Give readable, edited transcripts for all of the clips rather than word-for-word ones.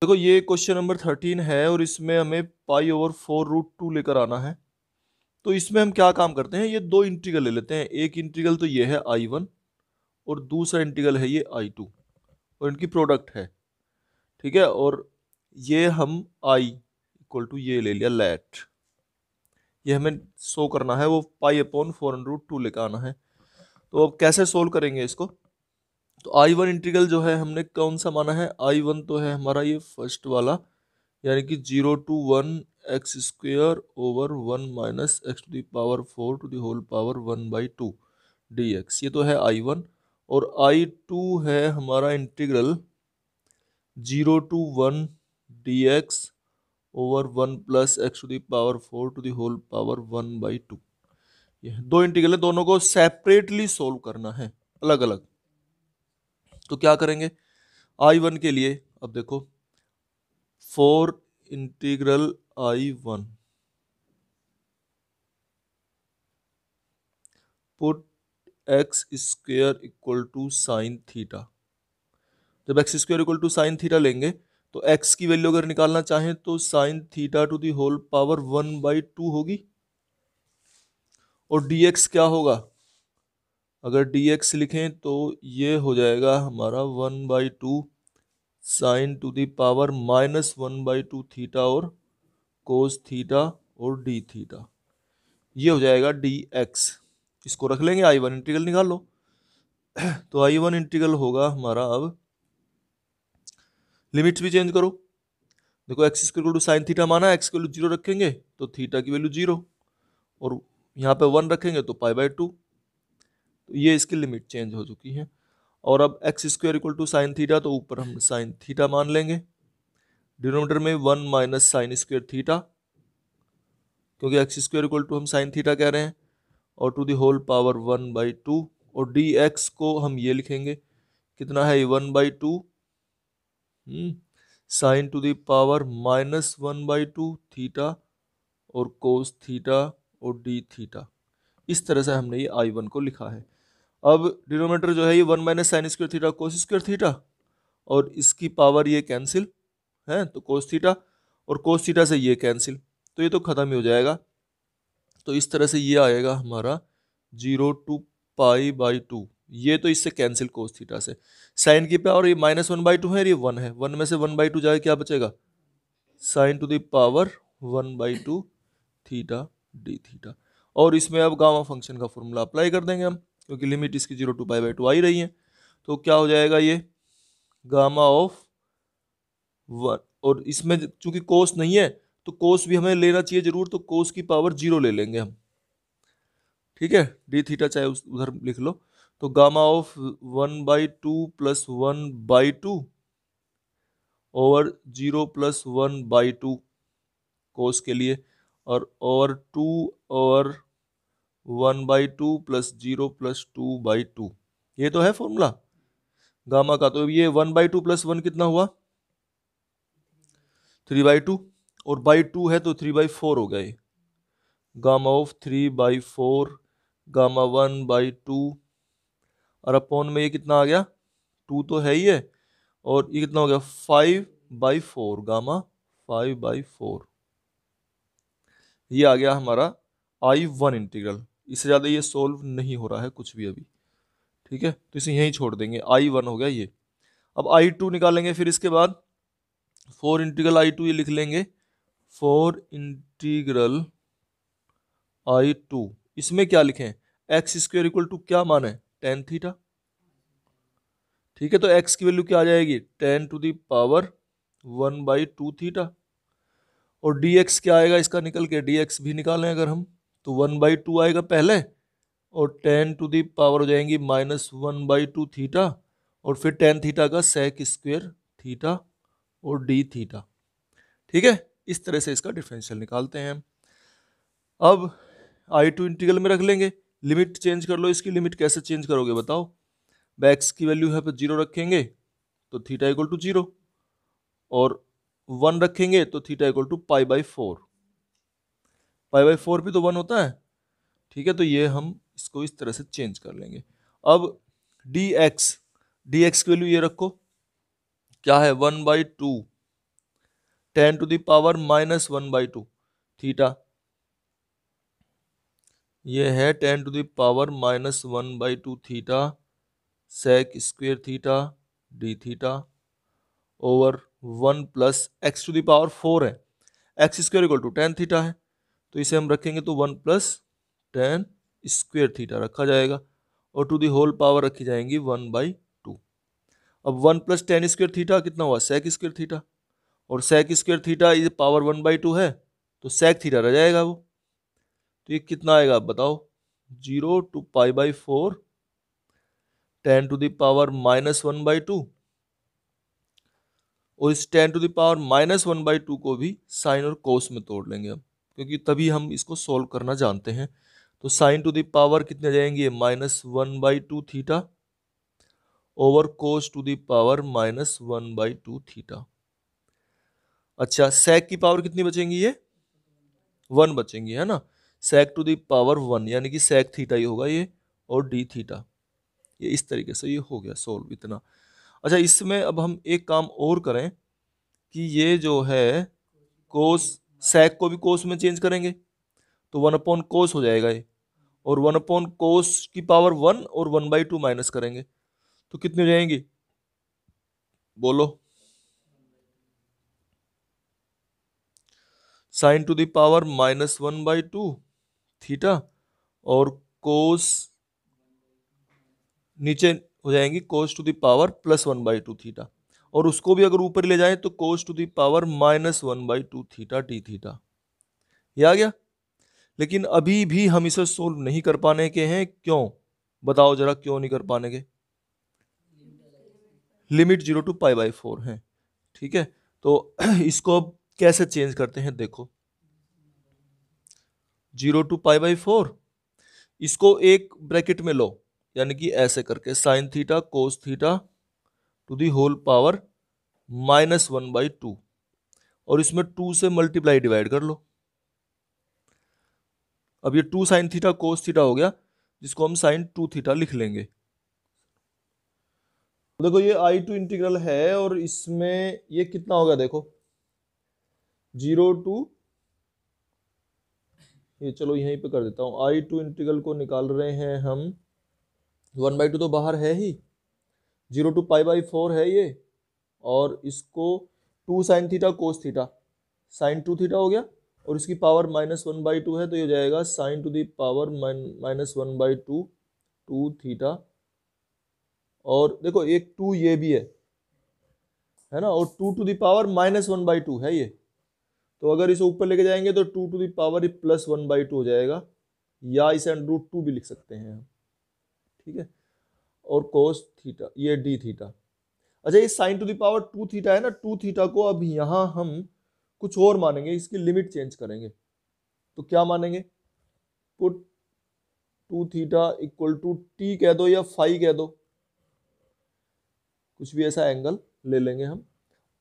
देखो ये question number 13 है और इसमें हमें पाई ओवर 4√2 लेकर आना है। तो इसमें हम क्या काम करते हैं, ये दो इंटीग्रल ले लेते हैं। एक इंटीग्रल तो ये है I1 और दूसरा इंटीग्रल है ये I2 और इनकी प्रोडक्ट है। ठीक है, और ये हम I इक्वल टू ये ले लिया लेट, ये हमें शो करना है, वो पाई अपॉन 4√2 लेकर आना है। तो अब कैसे सोल्व करेंगे इसको। तो I1 इंटीग्रल जो है हमने कौन सा माना है, I1 तो है हमारा ये फर्स्ट वाला, यानी कि 0 to 1 x² over 1 minus x to the power 4 to the whole power 1/2 dx, ये तो है I1। और I2 है हमारा integral 0 to 1 dx over 1 plus x to the power 4 to the whole power 1/2। ये दो इंटीग्रल है, दोनों को सेपरेटली सोल्व करना है, अलग अलग। तो क्या करेंगे I1 के लिए, अब देखो 4 integral I1 put x² equal to sine theta. जब x² equal to sine theta लेंगे तो x की वैल्यू अगर निकालना चाहें तो sine theta to the whole power 1/2 होगी। और dx क्या होगा, अगर dx लिखें तो ये हो जाएगा हमारा 1/2 sine to the power -1/2 theta और कोस थीटा और डी थीटा, ये हो जाएगा dx। इसको रख लेंगे, I1 इंटीग्रल निकाल लो। तो I1 इंटीग्रल होगा हमारा, अब लिमिट्स भी चेंज करो। देखो x equal to sine theta माना, x की वैल्यू 0 रखेंगे तो थीटा की वैल्यू 0, और यहाँ पे 1 रखेंगे तो पाई/2। तो ये इसकी लिमिट चेंज हो चुकी है। और अब x² equal to sine theta, तो ऊपर हम साइन थीटा मान लेंगे, डिनोमिनेटर में 1 माइनस साइन स्क्वायर थीटा, क्योंकि x² इक्वल टू हम साइन थीटा कह रहे हैं, और टू दी होल पावर 1/2। और dx को हम ये लिखेंगे, कितना है 1/2 sine to the power -1/2 theta और कोस थीटा और डी थीटा। इस तरह से हमने ये I1 को लिखा है। अब डिनोमिनेटर जो है ये 1 minus sine square theta cos square theta, और इसकी पावर ये कैंसिल है तो कोस थीटा, और कोस थीटा से ये कैंसिल, तो ये तो खत्म ही हो जाएगा। तो इस तरह से ये आएगा हमारा 0 to π/2, ये तो इससे कैंसिल कोस थीटा से। साइन की पावर ये -1/2 है, ये 1 है, 1 में से 1/2 जाए क्या बचेगा, sign to the power 1/2 theta D theta. और इसमें अब गामा फंक्शन का फॉर्मूला अप्लाई कर देंगे हम, क्योंकि लिमिट इसकी 0 to π/2 आ ही रही है। तो क्या हो जाएगा ये गामा ऑफ 1, और इसमें चूंकि कोस नहीं है तो कोस भी हमें लेना चाहिए जरूर, तो कोस की पावर 0 ले लेंगे हम। ठीक है, डी थीटा चाहे उधर लिख लो। तो gamma of 1/2 plus 1/2 over 0 plus 1/2 कोस के लिए, और ओवर 2 ओवर 1/2 प्लस 0 प्लस 2/2, ये तो है फॉर्मूला गामा का। तो ये 1/2 प्लस 1 कितना हुआ 3/2, और बाई 2 है तो 3/4 हो गए। गामा ऑफ 3/4 गामा 1/2, और अपॉन में ये कितना आ गया 2 तो है ही है, और ये कितना हो गया 5/4 गामा 5/4। ये आ गया हमारा I1 इंटीग्रल। इससे ज़्यादा ये सोल्व नहीं हो रहा है कुछ भी अभी। ठीक है, तो इसे यहीं छोड़ देंगे, I1 हो गया ये। अब I2 निकालेंगे, फिर इसके बाद 4 इंटीग्रल I2 ये लिख लेंगे, 4 इंटीग्रल I2। इसमें क्या लिखें, x² इक्वल टू क्या मान है tan थीटा। ठीक है, तो x की वैल्यू क्या आ जाएगी tan to the power 1/2 theta, और dx क्या आएगा इसका निकल के, dx भी निकालें अगर हम तो 1/2 आएगा पहले, और tan टू दी पावर हो जाएंगी -1/2 थीटा, और फिर tan थीटा का सेक स्क्वायर थीटा और डी थीटा। ठीक है, इस तरह से इसका डिफरेंशियल निकालते हैं। अब I2 इंटीग्रल में रख लेंगे, लिमिट चेंज कर लो। इसकी लिमिट कैसे चेंज करोगे बताओ। x की वैल्यू है पर 0 रखेंगे तो थीटा इक्वल टू 0, और 1 रखेंगे तो थीटा इक्वल टू π/4। π/4 भी तो 1 होता है। ठीक है, तो ये हम इसको इस तरह से चेंज कर लेंगे। अब dx की वैल्यू ये रखो, क्या है 1/2 10 to the power minus 1/2 theta, ये है 10 to the power minus 1/2 theta sec square theta D theta over 1 plus x to the power 4 है, x square equal to 10 theta है, तो इसे हम रखेंगे तो 1 प्लस 10 स्क्वेयर थीटा रखा जाएगा और टू दी होल पावर रखी जाएंगी 1/2। अब 1 प्लस 10 स्क्वेयर थीटा कितना हुआ, सेक स्क्वेयर थीटा, और sec square theta is power 1/2 है तो सेक थीटा रह जाएगा वो, तो ये कितना आएगा आप बताओ, 0 to π/4 10 to the power minus 1/2, और इस 10 टू दी पावर माइनस 1/2 को भी साइन और कोस में तोड़ लेंगे हम, क्योंकि तभी हम इसको सोल्व करना जानते हैं। तो साइन टू दी पावर कितने जाएंगे, minus 1/2 theta over cos to the power minus 1/2 theta. अच्छा, सेक की पावर कितनी बचेंगी, ये 1 बचेंगी है ना, सेक टू दी पावर 1 यानी कि सेक थीटा ही होगा ये, और डी थीटा, ये इस तरीके से ये हो गया सोल्व इतना। अच्छा, इसमें अब हम एक काम और करें कि ये जो है कोस, सेक को भी कोस में चेंज करेंगे तो 1 अपॉन कोस हो जाएगा ये, और 1 अपॉन कोस की पावर 1 और 1/2 माइनस करेंगे तो कितनी हो जाएंगी, बोलो, sine to the power minus 1/2 theta और कोस नीचे हो जाएंगी cos to the power plus 1/2 theta, और उसको भी अगर ऊपर ले जाएं तो cos to the power minus 1/2 theta D theta, ये आ गया। लेकिन अभी भी हम इसे सोल्व नहीं कर पाने के हैं, क्यों बताओ जरा, क्यों नहीं कर पाने के, लिमिट 0 टू π/4 है, ठीक है। तो इसको अब कैसे चेंज करते हैं, देखो 0 टू π/4, इसको एक ब्रैकेट में लो, यानी कि ऐसे करके sine theta cos theta to the whole power minus 1/2, और इसमें 2 से मल्टीप्लाई डिवाइड कर लो। अब ये 2 साइन थीटा कोस थीटा हो गया, जिसको हम साइन 2 थीटा लिख लेंगे। देखो ये I2 इंटीग्रल है, और इसमें ये कितना होगा, देखो 0 टू, ये चलो यहीं पे कर देता हूँ, I2 इंटीग्रल को निकाल रहे हैं हम, 1/2 तो बाहर है ही, 0 टू π/4 है ये, और इसको 2 sign theta cos theta sine 2 theta हो गया, और इसकी पावर माइनस 1/2 है तो ये हो जाएगा sine to the power minus 1/2 2 theta, और देखो एक 2 ये भी है ना, और 2 टू दी पावर माइनस 1/2 है ये, तो अगर इसे ऊपर लेके जाएंगे तो 2 टू दी पावर प्लस 1/2 हो जाएगा, या इसे √2 भी लिख सकते हैं हम, ठीक है। और कोस थीटा ये डी थीटा। अच्छा, ये sine to the power 2 theta है ना, 2 थीटा को अब यहाँ हम कुछ और मानेंगे, इसकी लिमिट चेंज करेंगे, तो क्या मानेंगे, put 2 theta equal to t कह दो या फाई कह दो, कुछ भी ऐसा एंगल ले लेंगे हम,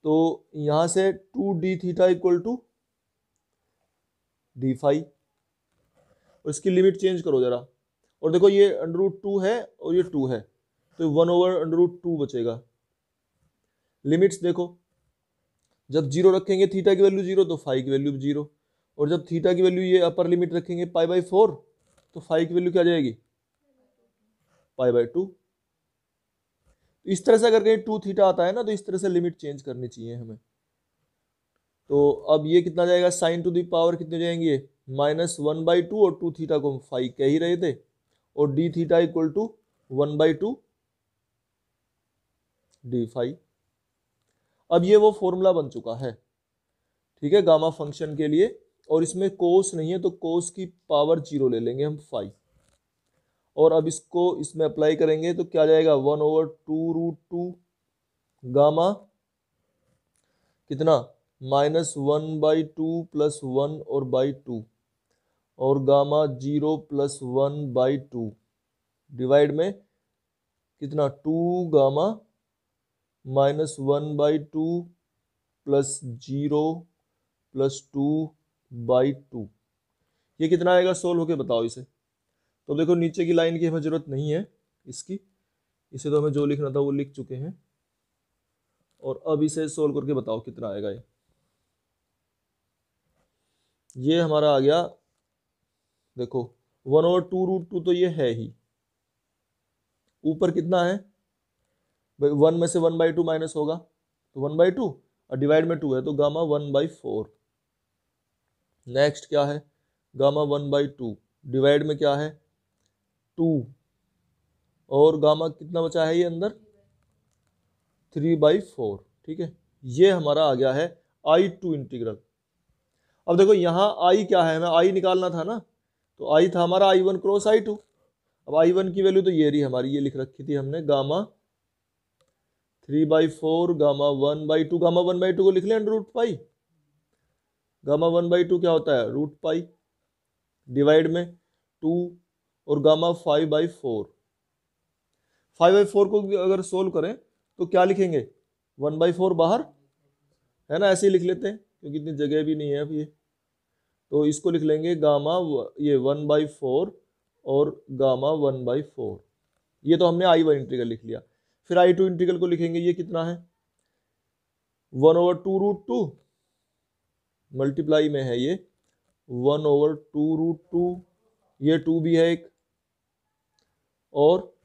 तो यहां से 2d theta equal to d phi, और इसकी लिमिट चेंज करो जरा, और देखो ये √2 है और ये 2 है, तो 1/√2 बचेगा। लिमिट्स देखो, जब 0 रखेंगे थीटा की वैल्यू 0 तो फाई की वैल्यू 0, और जब थीटा की वैल्यू ये अपर लिमिट रखेंगे π/4 तो फाई की वैल्यू क्या जाएगी, π/2। इस तरह से अगर कहीं 2 थीटा आता है ना, तो इस तरह से लिमिट चेंज करनी चाहिए हमें। तो अब ये कितना जाएगा, साइन टू दी पावर कितने जाएंगे, माइनस 1/2, और 2 थीटा को हम फाई कह ही रहे थे, और d theta equal to 1/2 d phi. अब ये वो फॉर्मूला बन चुका है, ठीक है, गामा फंक्शन के लिए, और इसमें कोस नहीं है तो कोस की पावर 0 ले लेंगे हम फाई, और अब इसको इसमें अप्लाई करेंगे तो क्या जाएगा, 1/2√2 गामा कितना, माइनस 1/2 प्लस 1 और बाई 2, और गामा 0 प्लस 1/2 डिवाइड में कितना 2 गामा माइनस 1/2 प्लस 0 प्लस 2/2, ये कितना आएगा, सोल्व होके बताओ इसे। तो देखो नीचे की लाइन की हमें जरूरत नहीं है इसकी, इसे तो हमें जो लिखना था वो लिख चुके हैं, और अब इसे सोल्व करके बताओ कितना आएगा ये। ये हमारा आ गया, देखो 1/2 √2 तो ये है ही, ऊपर कितना है भाई, 1 में से 1/2 माइनस होगा तो 1/2, और डिवाइड में 2 है तो गामा 1/4। नेक्स्ट क्या है, गामा 1/2 डिवाइड में क्या है 2, और गामा कितना बचा है ये अंदर 3/4। ठीक है, ये हमारा आ गया है I2 इंटीग्रल। अब देखो यहाँ I क्या है, हमें I निकालना था ना, तो I था हमारा I1 क्रॉस I2। अब I1 की वैल्यू तो ये रही हमारी, ये लिख रखी थी हमने, गामा 3/4 गामा 1/2। गामा 1/2 को लिख लें √पाई, गामा 1/2 क्या होता है √पाई, डिवाइड में 2, और गामा 5/4। 5/4 को अगर सोल्व करें तो क्या लिखेंगे, 1/4 बाहर है ना, ऐसे ही लिख लेते हैं क्योंकि इतनी जगह भी नहीं है अब ये, तो इसको लिख लेंगे गामा ये 1/4 और गामा 1/4। ये तो हमने I1 इंटीग्रल लिख लिया। फिर I2 इंटीग्रल को लिखेंगे, ये कितना है 1/2 √2, मल्टीप्लाई में है ये 1/2 √2, ये 2 भी है एक, और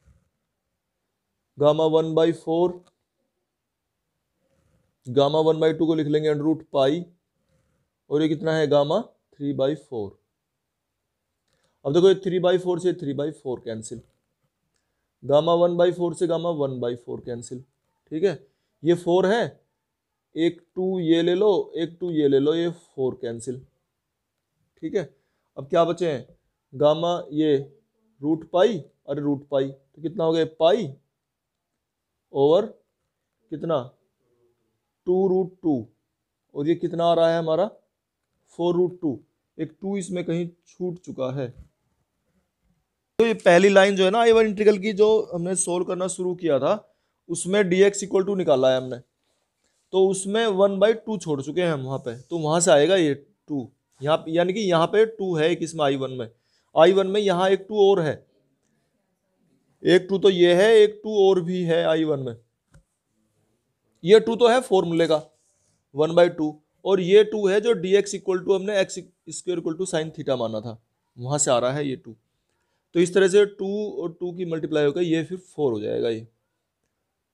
गामा 1/4, गामा 1/2 को लिख लेंगे √पाई, और ये कितना है गामा 3/4। अब देखो ये 3/4 से 3/4 कैंसिल, गामा 1/4 से गामा 1/4 कैंसिल। ठीक है, ये 4 है, एक 2 ये ले लो, एक 2 ये ले लो, ये 4 कैंसिल। ठीक है, अब क्या बचे हैं गामा ये √पाई, अरे √पाई तो कितना हो गया पाई ओवर कितना 2 √2, और ये कितना आ रहा है हमारा 4 √2, एक 2 इसमें कहीं छूट चुका है। तो ये पहली लाइन जो है ना I1 इंटीग्रल की, जो हमने सोल्व करना शुरू किया था, उसमें dx = निकाला है हमने, तो उसमें 1/2 छोड़ चुके हैं हम वहां पे, तो वहां से आएगा ये 2 यहाँ, यानी कि यहाँ पे 2 है एक इसमें I1 में यहाँ एक 2 और है, एक 2 तो ये है, एक 2 और भी है I1 में। ये 2 तो है फॉर्मूले का 1/2, और ये 2 है जो dx = हमने x² = sin थीटा माना था, वहां से आ रहा है ये 2। तो इस तरह से 2 और 2 की मल्टीप्लाई होकर ये फिर 4 हो जाएगा, ये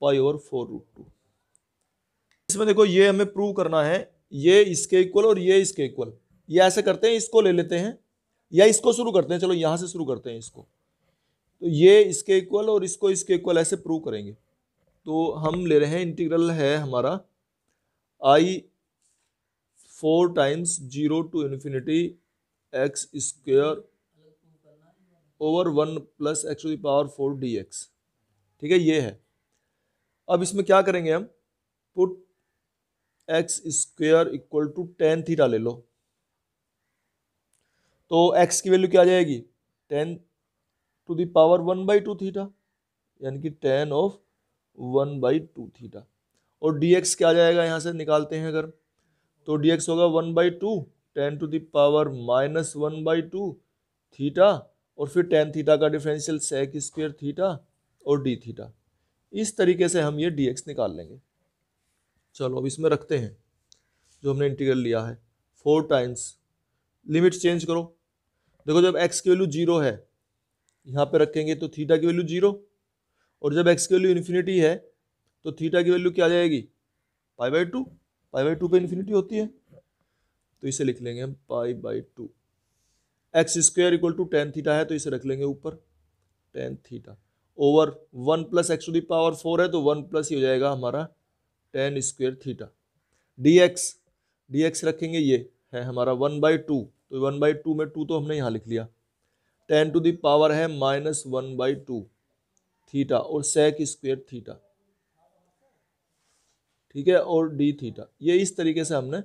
π/4 √2। इसमें देखो ये हमें प्रूव करना है, ये इसके इक्वल और ये इसके इक्वल। ये ऐसे करते हैं, इसको ले लेते हैं या इसको शुरू करते हैं, चलो यहां से शुरू करते हैं इसको। तो ये इसके इक्वल और इसको इसके इक्वल ऐसे प्रूव करेंगे। तो हम ले रहे हैं, इंटीग्रल है हमारा I4 times 0 to ∞ x² over 1 + x⁴ dx। ठीक है, ये है। अब इसमें क्या करेंगे हम, पुट x² = tan थीटा ले लो, तो x की वैल्यू क्या आ जाएगी 10⁻1/2 थीटा, यानी कि tan ऑफ 1/2 थीटा, और dx क्या आ जाएगा, यहाँ से निकालते हैं अगर, तो dx होगा 1/2 10⁻⁻1/2 थीटा, और फिर tan थीटा का डिफरेंशियल sec² थीटा और d थीटा। इस तरीके से हम ये dx निकाल लेंगे। चलो अब इसमें रखते हैं जो हमने इंटीग्रल लिया है, 4 टाइम्स, लिमिट चेंज करो। देखो जब x की वैल्यू 0 है यहाँ पे रखेंगे तो थीटा की वैल्यू 0, और जब x की वैल्यू इन्फिनिटी है तो थीटा की वैल्यू क्या आ जाएगी π/2, π/2 पे इन्फिनिटी होती है, तो इसे लिख लेंगे हम π/2। x² = tan थीटा है तो इसे रख लेंगे ऊपर tan थीटा, ओवर 1 + x⁴ है तो 1 प्लस ही हो जाएगा हमारा tan² थीटा। dx रखेंगे, ये है हमारा 1/2, तो 1/2 में 2 तो हमने यहाँ लिख लिया, tan है -1/2 थीटा और sec² थीटा। ठीक है, और d थीटा, ये इस तरीके से हमने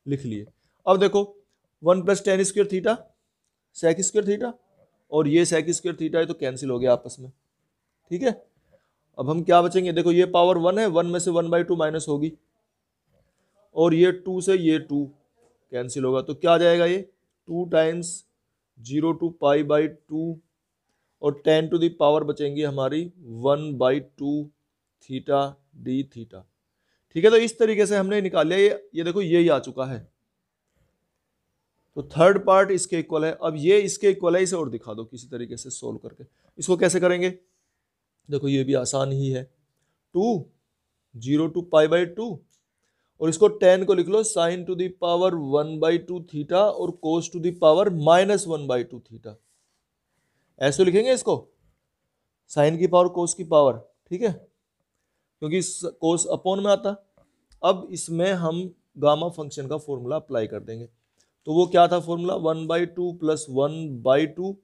लिख लिए। अब देखो 1 + tan² थीटा sec² थीटा, और ये sec² थीटा है तो कैंसिल हो गया आपस में। ठीक है, अब हम क्या बचेंगे, देखो ये पावर 1 है, 1 में से 1/2 माइनस होगी, और ये 2 से ये 2 कैंसिल होगा, तो क्या आ जाएगा ये 2 टाइम्स 0 to π/2, और tan बचेंगी हमारी 1/2 थीटा d थीटा। ठीक है, तो इस तरीके से हमने निकाल लिया, ये देखो यही आ चुका है। तो थर्ड पार्ट इसके इक्वल है। अब ये इसके इक्वल है, इसे और दिखा दो किसी तरीके से सोल्व करके। इसको कैसे करेंगे, देखो ये भी आसान ही है। 0 to π/2 और इसको tan को लिख लो sin to the power 1/2 theta और cos to the power -1/2 theta. ऐसे लिखेंगे इसको, साइन की पावर कोस की पावर, ठीक है, क्योंकि कोस अपॉन में आता। अब इसमें हम गामा फंक्शन का फॉर्मूला अप्लाई कर देंगे। तो वो क्या था फॉर्मूला, 1/2 + 1/2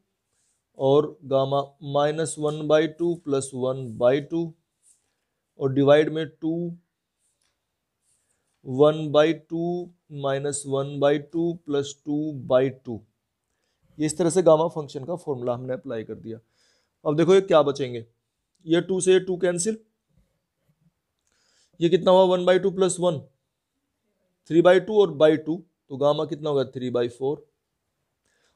और गामा -1/2 + 1/2 और डिवाइड में 2, 1/2 - 1/2 + 2/2। ये इस तरह से गामा फंक्शन का फॉर्मूला हमने अप्लाई कर दिया। अब देखो ये क्या बचेंगे, ये 2 से 2 कैंसिल, ये कितना हुआ 1/2 + 1 3/2 और बाई 2, तो गामा कितना होगा 3/4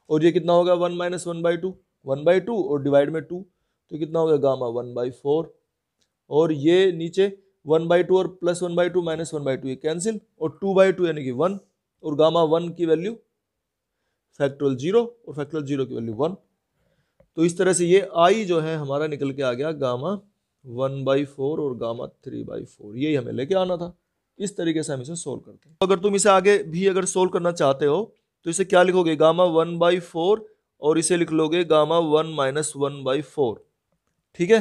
और ये कितना होगा 1 - 1/2 1/2 और डिवाइड में 2, तो कितना होगा गामा 1/4 और ये नीचे 1/2 और +1/2 - 1/2 ये कैंसिल और 2/2 यानी कि 1 और गामा 1 की वैल्यू फैक्टोरियल 0 और फैक्टोरियल 0 की वैल्यू 1। तो इस तरह से ये आई जो है हमारा निकल के आ गया गामा 1/4 और गामा 3/4, यही हमें लेके आना था। इस तरीके से हम इसे सोल्व करते हैं। अगर तुम इसे आगे भी अगर सोल्व करना चाहते हो तो इसे क्या लिखोगे, गामा 1/4 और इसे लिख लोगे गामा 1 - 1/4, ठीक है।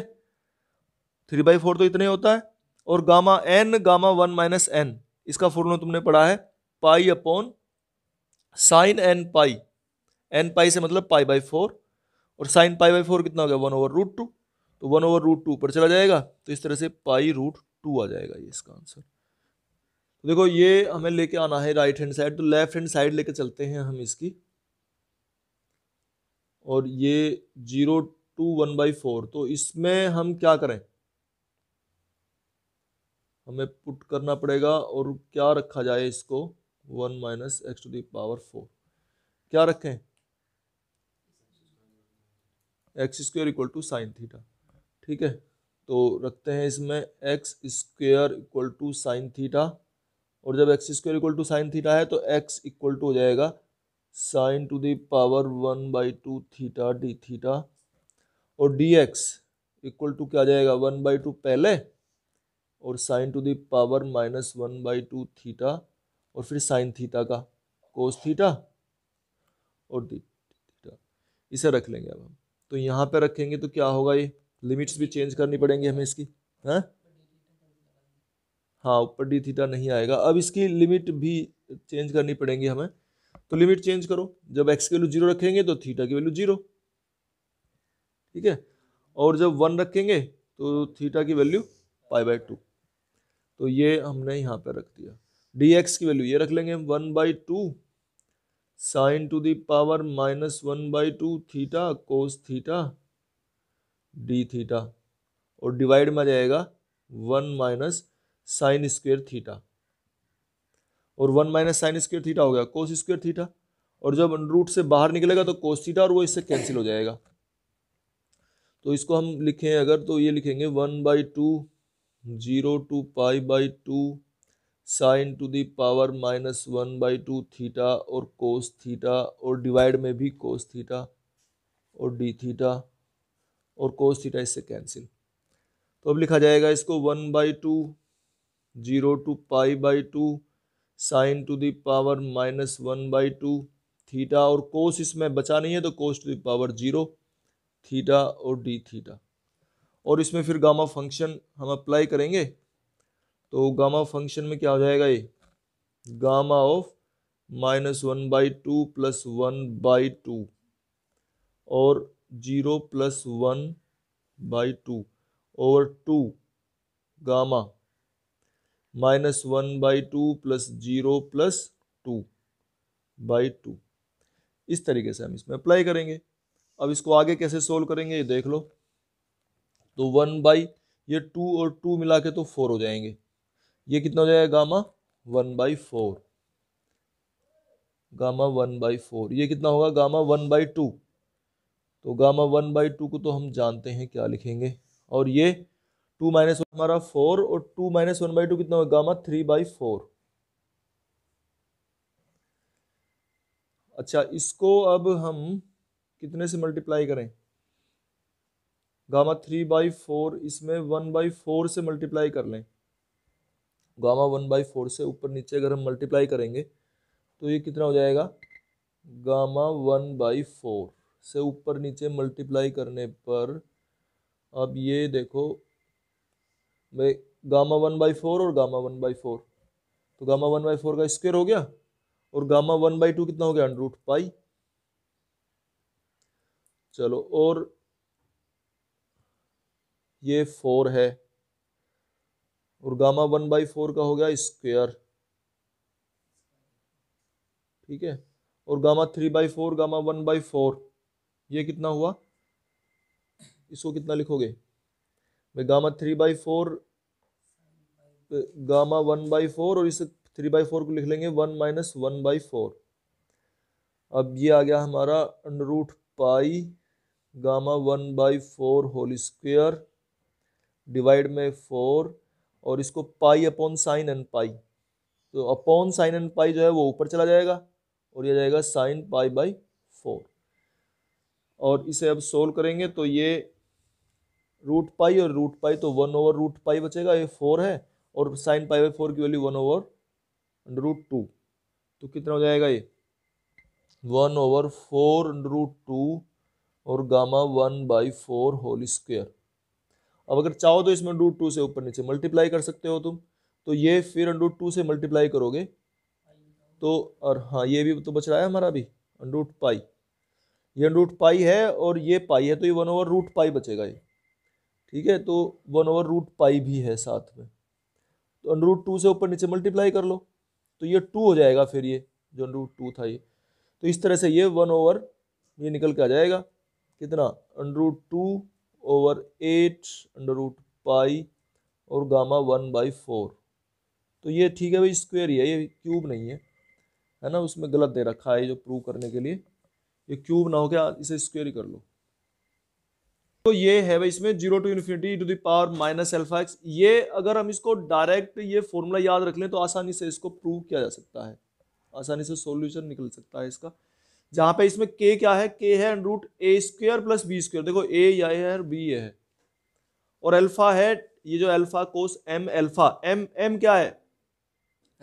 3/4 तो इतना ही होता है और गामा n, गामा 1 - n, इसका फॉर्मूला तुमने पढ़ा है π/sin n पाई, n पाई से मतलब π/4 और sin π/4 कितना हो गया 1/√2, तो 1/√2 ऊपर चला जाएगा तो इस तरह से π√2 आ जाएगा ये इसका आंसर। तो देखो ये हमें लेके आना है राइट हैंड साइड, तो लेफ्ट हैंड साइड लेके चलते हैं हम इसकी, और ये 0 to 1/4, तो इसमें हम क्या करें, हमें पुट करना पड़ेगा और क्या रखा जाए इसको 1 - x⁴ क्या रखें, x² = sin थीटा, ठीक है। तो रखते हैं इसमें x² = sin थीटा और जब x² = sin थीटा है तो x इक्वल टू हो जाएगा sin to the power 1/2 theta d theta और dx इक्वल टू क्या जाएगा 1/2 पहले और sin to the power -1/2 theta और फिर sin थीटा का cos थीटा और d थीटा, इसे रख लेंगे अब हम। तो यहाँ पे रखेंगे तो क्या होगा, ये लिमिट्स भी चेंज करनी पड़ेंगी हमें इसकी, है हाँ, ऊपर d थीटा नहीं आएगा, अब इसकी लिमिट भी चेंज करनी पड़ेंगी हमें। तो लिमिट चेंज करो, जब x की वैल्यू 0 रखेंगे तो थीटा की वैल्यू 0, ठीक है, और जब 1 रखेंगे तो थीटा की वैल्यू π/2, तो ये हमने यहाँ पे रख दिया। dx की वैल्यू ये रख लेंगे 1/2 sin to the power -1/2 theta cos theta d theta और डिवाइड में आ जाएगा 1 - sin² थीटा और 1 - sin² थीटा हो गया cos² थीटा और जब रूट से बाहर निकलेगा तो cos थीटा और वो इससे कैंसिल हो जाएगा। तो इसको हम लिखें अगर तो ये लिखेंगे 1/2 0 to π/2 sin to the power -1/2 theta और cos थीटा और डिवाइड में भी cos थीटा और d थीटा और cos थीटा इससे कैंसिल। तो अब लिखा जाएगा इसको 1/2 0 to π/2 sin to the power -1/2 theta और cos इसमें बचा नहीं है तो cos to the power 0 theta और d थीटा और इसमें फिर गामा फंक्शन हम अप्लाई करेंगे तो गामा फंक्शन में क्या हो जाएगा, ये गामा ऑफ -1/2 + 1/2 और 0 + 1/2 ओवर 2 गामा -1/2 + 0 + 2/2, इस तरीके से हम इसमें अप्लाई करेंगे। अब इसको आगे कैसे सोल्व करेंगे ये देख लो। तो 1 ये 2 और 2 मिला के तो 4 हो जाएंगे, ये कितना हो जाएगा गामा 1/4, गामा 1/4, ये कितना होगा गामा 1/2, तो गामा 1/2 को तो हम जानते हैं क्या लिखेंगे और ये 2 - 1 हमारा 4 और 2 - 1/2 कितना होगा गामा 3/4। अच्छा, इसको अब हम कितने से मल्टीप्लाई करें? गामा 3/4 इसमें 1/4 से मल्टीप्लाई कर लें। गामा 1/4 से ऊपर नीचे अगर हम मल्टीप्लाई करेंगे तो ये कितना हो जाएगा? गामा 1/4 से ऊपर नीचे मल्टीप्लाई करने पर अब ये देखो भाई, गामा 1/4 और गामा 1/4, तो गामा 1/4 का स्क्वायर हो गया और गामा 1/2 कितना हो गया? √π। चलो, और ये 4 है और गामा 1/4 का हो गया स्क्वायर, ठीक है। और गामा 3/4 गामा 1/4 ये कितना हुआ? इसको कितना लिखोगे भाई? गामा 3/4 गामा 1/4 और इस 3/4 को लिख लेंगे 1 - 1/4। अब ये आ गया हमारा √π गामा 1/4 होल स्क्वायर डिवाइड में 4 और इसको पाई अपॉन साइन एन पाई, तो अपॉन साइन एन पाई जो है वो ऊपर चला जाएगा और ये जाएगा साइन π/4। और इसे अब सोल्व करेंगे तो ये √π और √π तो 1/√π बचेगा, ये 4 है और साइन π/4 की वैल्यू 1/√2, तो कितना हो जाएगा? ये 1/4√2 और गामा 1/4 होल स्क्वायर। अब अगर चाहो तो इसमें √2 से ऊपर नीचे मल्टीप्लाई कर सकते हो तुम, तो ये फिर √2 से मल्टीप्लाई करोगे तो, और हाँ ये भी तो बच रहा है हमारा अभी √π, ये √π है और ये पाई है तो ये 1/√π बचेगा ये, ठीक है। तो 1/√π भी है साथ में, तो √2 से ऊपर नीचे मल्टीप्लाई कर लो तो ये 2 हो जाएगा, फिर ये जो √2 था ये, तो इस तरह से ये 1 ये निकल के आ जाएगा कितना? √2/8 और गामा 1/4, तो ये ठीक है भाई, स्क्वायर ही है, ये क्यूब नहीं है ना, उसमें गलत दे रखा है जो प्रूव करने के लिए, ये क्यूब ना हो क्या, इसे स्क्वायर ही कर लो। तो ये है भाई इसमें 0 to ∞ e⁻⁴x। ये अगर हम इसको डायरेक्ट ये फॉर्मूला याद रख लें तो आसानी से इसको प्रूव किया जा सकता है, आसानी से सॉल्यूशन निकल सकता है इसका। जहां पे इसमें k क्या है? k है √a² + b²। देखो a यह है और b ये है, और अल्फा है ये जो alpha cos m alpha, m क्या है?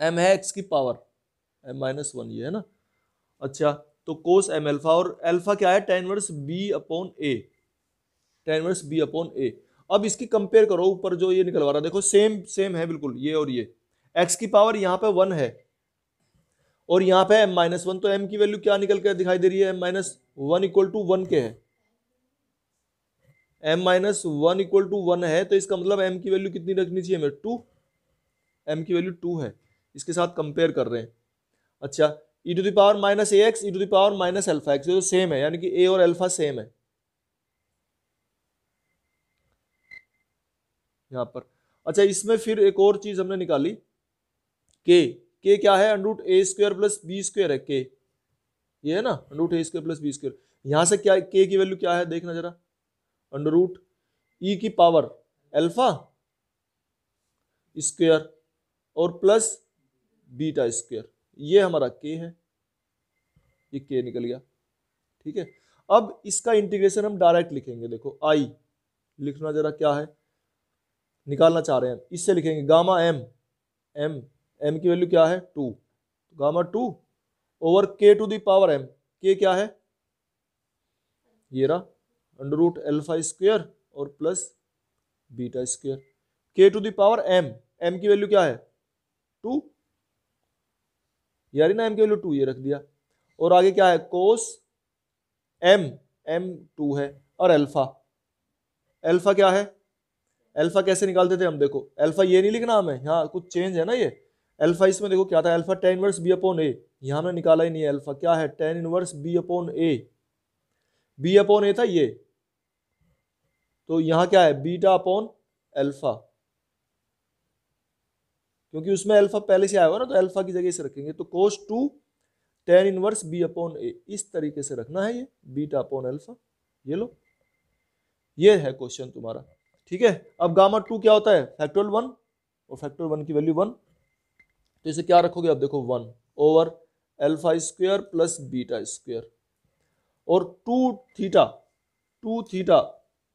m है x की पावर m-1, ये है ना। अच्छा, तो कोस m अल्फा, और अल्फा क्या है? tan 1 b/a, tan 1 b/a। अब इसकी कंपेयर करो, ऊपर जो ये निकलवा रहा देखो सेम है बिल्कुल, ये और ये x की पावर यहाँ पे 1 है और यहाँ पे m-1, तो m की वैल्यू क्या निकल कर दिखाई दे रही है? m-1 = 1 के है, m-1 = 1 है, तो इसका मतलब m की वैल्यू कितनी रखनी चाहिए हमें? 2, m की वैल्यू 2 है, इसके साथ कंपेयर कर रहे हैं। अच्छा, e⁻−ax e⁻−αx जो सेम है, यानी कि a और अल्फा सेम है यहाँ पर। अच्छा, इसमें फिर एक और चीज हमने निकाली, k क्या है? √a² + b² है k, ये है ना, √a² + b²। यहां से क्या k की वैल्यू क्या है देखना जरा, √e⁻α² और प्लस β², ये हमारा k है, ये k निकल गया, ठीक है। अब इसका इंटीग्रेशन हम डायरेक्ट लिखेंगे, देखो i लिखना जरा क्या है, निकालना चाह रहे हैं, इससे लिखेंगे गामा m की वैल्यू क्या है? 2, गामा 2 ओवर k⁻m, k क्या है? ये रहा √α² और प्लस β², k⁻m, m की वैल्यू क्या है? 2, यार ना m की वैल्यू 2, ये रख दिया, और आगे क्या है? कोस m 2 है, और अल्फा क्या है? अल्फा कैसे निकालते थे हम? देखो अल्फा ये नहीं लिखना हमें, यहाँ कुछ चेंज है ना, ये अल्फा इसमें देखो क्या था? अल्फा tan 1 b/a, यहाँ हमने निकाला ही नहीं है अल्फा, क्या है? tan 1 b/a था ये, तो यहाँ क्या है? β/α, क्योंकि उसमें अल्फा पहले से आया हुआ ना, तो अल्फा की जगह से रखेंगे, तो cos 2 tan 1 b/a, इस तरीके से रखना है ये β/α, ये लो, ये है क्वेश्चन तुम्हारा, ठीक है। अब गामा 2 क्या होता है? फैक्टोरियल 1, और फैक्टोरियल 1 की वैल्यू 1, तो इसे क्या रखोगे? अब देखो 1 over alpha square plus beta square, और two theta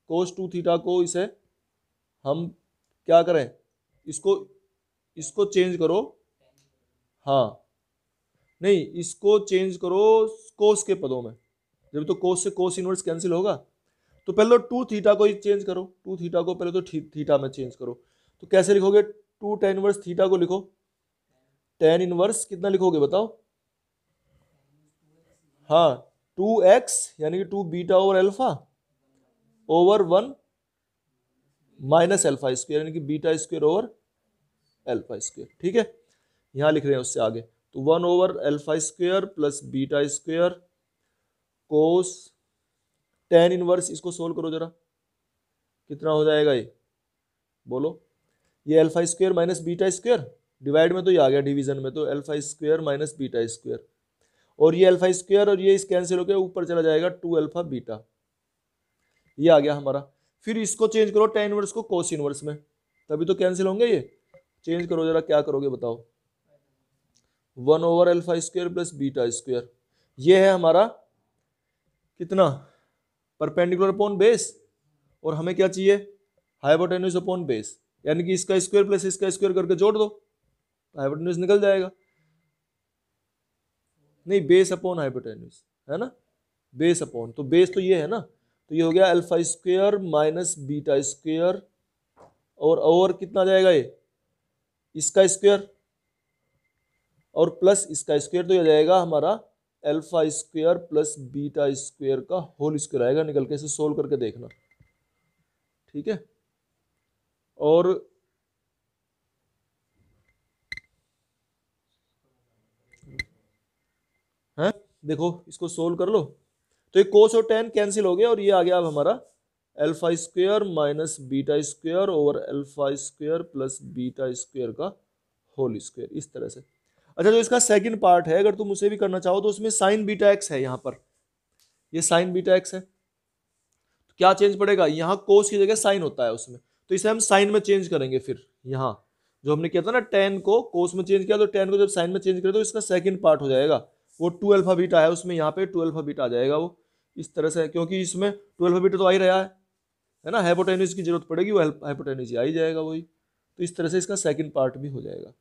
cos two theta को इसे हम क्या करें, इसको इसको चेंज करो, हाँ नहीं इसको चेंज करो कोस के पदों में, जब तो कोस से कोस इनवर्स कैंसिल होगा, तो पहले तो टू थीटा को ही चेंज करो, टू थीटा को पहले तो थीटा में चेंज करो, तो कैसे लिखोगे, टू टेन इनवर्स थीटा को लिखो, टेन इनवर्स कितना लिखोगे बताओ, हाँ 2x यानी कि 2 beta over alpha over 1 minus alpha square यानी कि beta square over alpha square, ठीक है, यहां लिख रहे हैं उससे आगे, तो 1 over alpha square plus beta square कोस टेन इनवर्स, इसको सोल्व करो जरा, कितना हो जाएगा ये बोलो, ये alpha square minus beta square, divide में तो ये आ गया, डिवीजन में तो alpha square minus beta square, और ये अल्फा स्क्वायर और ये इस कैंसिल होकर ऊपर चला जाएगा 2 अल्फा बीटा, ये आ गया हमारा। फिर इसको चेंज करो टेन इनवर्स को कोस इनवर्स में, तभी तो कैंसिल होंगे ये, चेंज करो जरा, क्या करोगे बताओ, 1 over alpha square plus beta square, ये है हमारा कितना, परपेंडिकुलर अपॉन बेस, और हमें क्या चाहिए, हाइपोटेन्यूज अपॉन बेस, यानी कि इसका स्क्वायर प्लस इसका स्क्वायर करके जोड़ दो, हाइपोटेन्यूज निकल जाएगा, नहीं बेस अपॉन हाइपोटेन्यूज है ना, बेस अपॉन, तो बेस तो ये है ना, तो ये हो गया alpha square minus beta square, और कितना जाएगा ये, इसका स्क्वायर और प्लस इसका स्क्वायर, तो ये जाएगा हमारा alpha square plus beta square का होल स्क्वायर आएगा निकल के, इसे सोल्व करके देखना, ठीक है, और है देखो इसको सोल्व कर लो, तो ये कोस और टेन कैंसिल हो गया, और ये आ गया अब हमारा alpha square minus beta square over alpha square plus beta square का होल स्क्वायर, इस तरह से। अच्छा, जो इसका सेकंड पार्ट है, अगर तुम उसे भी करना चाहो तो उसमें साइन बीटा एक्स है, यहाँ पर ये साइन बीटा एक्स है, तो क्या चेंज पड़ेगा, यहाँ कोस की जगह साइन होता है उसमें, तो इसे हम साइन में चेंज करेंगे, फिर यहाँ जो हमने किया था ना टेन को कोस में चेंज किया, तो टेन को जब साइन में चेंज करें तो इसका सेकंड पार्ट हो जाएगा, वो 2 अल्फा बीटा है उसमें, यहाँ पे 2 अल्फा बीटा आ जाएगा वो, इस तरह से, क्योंकि इसमें 2 अल्फा बीटा तो आ ही रहा है ना, हाइपोटेन्यूज की जरूरत पड़ेगी, वो हाइपोटेन्यूज आ ही जाएगा वही, तो इस तरह से इसका सेकंड पार्ट भी हो जाएगा।